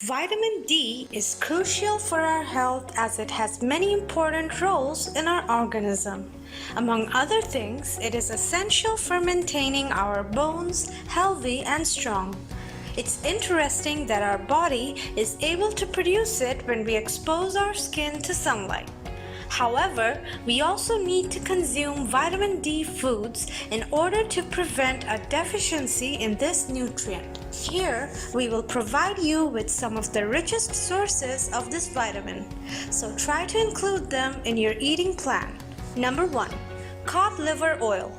Vitamin D is crucial for our health as it has many important roles in our organism. Among other things, it is essential for maintaining our bones healthy and strong. It's interesting that our body is able to produce it when we expose our skin to sunlight. However, we also need to consume vitamin D foods in order to prevent a deficiency in this nutrient. Here, we will provide you with some of the richest sources of this vitamin, so try to include them in your eating plan. Number 1. Cod liver oil.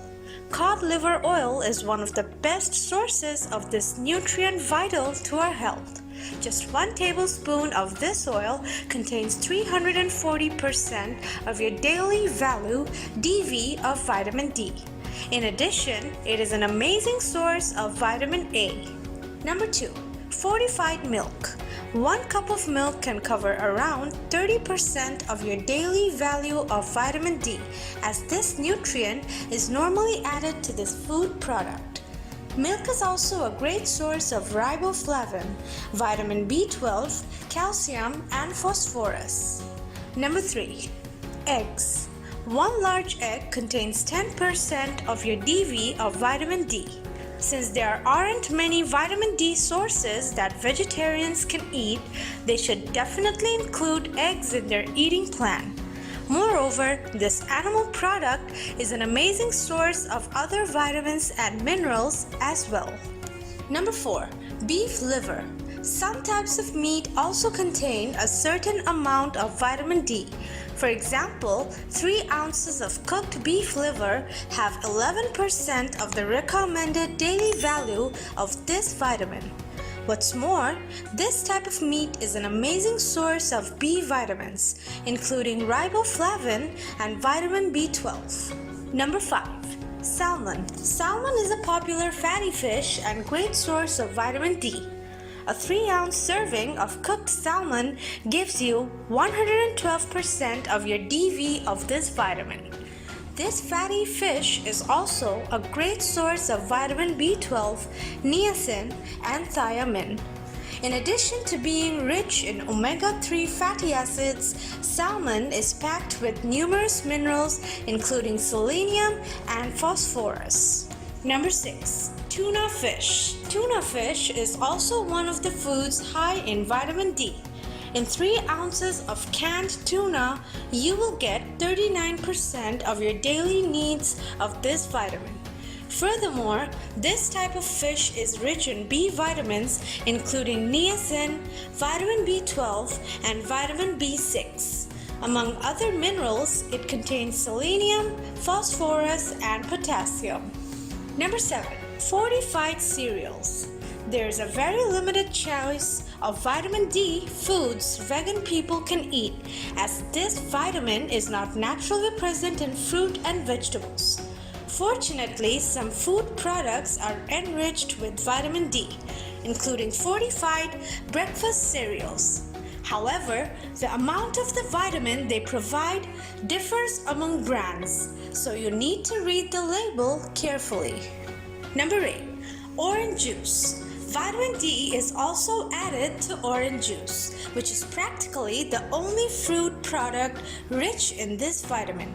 Cod liver oil is one of the best sources of this nutrient vital to our health. Just 1 tablespoon of this oil contains 340% of your daily value DV of vitamin D. In addition, it is an amazing source of vitamin A. Number 2. Fortified milk. 1 cup of milk can cover around 30% of your daily value of vitamin D, as this nutrient is normally added to this food product. Milk is also a great source of riboflavin, vitamin B12, calcium, and phosphorus. Number 3. Eggs. 1 large egg contains 10% of your DV of vitamin D. Since there aren't many vitamin D sources that vegetarians can eat, they should definitely include eggs in their eating plan. Moreover, this animal product is an amazing source of other vitamins and minerals as well. Number 4. Beef liver. Some types of meat also contain a certain amount of vitamin D. For example, 3 ounces of cooked beef liver have 11% of the recommended daily value of this vitamin. What's more, this type of meat is an amazing source of B vitamins, including riboflavin and vitamin B12. Number 5. Salmon. Salmon is a popular fatty fish and great source of vitamin D. A 3-ounce serving of cooked salmon gives you 112% of your DV of this vitamin. This fatty fish is also a great source of vitamin B12, niacin, and thiamine. In addition to being rich in omega-3 fatty acids, salmon is packed with numerous minerals including selenium and phosphorus. Number 6. Tuna fish. Tuna fish is also one of the foods high in vitamin D. In 3 ounces of canned tuna, you will get 39% of your daily needs of this vitamin. Furthermore, this type of fish is rich in B vitamins including niacin, vitamin B12, and vitamin B6. Among other minerals, it contains selenium, phosphorus, and potassium. Number 7. Fortified cereals. There's a very limited choice of vitamin D foods vegan people can eat, as this vitamin is not naturally present in fruit and vegetables. Fortunately, some food products are enriched with vitamin D, including fortified breakfast cereals. However, the amount of the vitamin they provide differs among brands, so you need to read the label carefully. Number 8. Orange juice. Vitamin D is also added to orange juice, which is practically the only fruit product rich in this vitamin.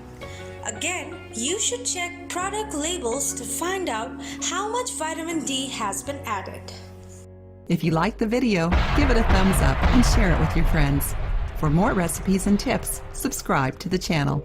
Again, you should check product labels to find out how much vitamin D has been added. If you liked the video, give it a thumbs up and share it with your friends. For more recipes and tips, subscribe to the channel.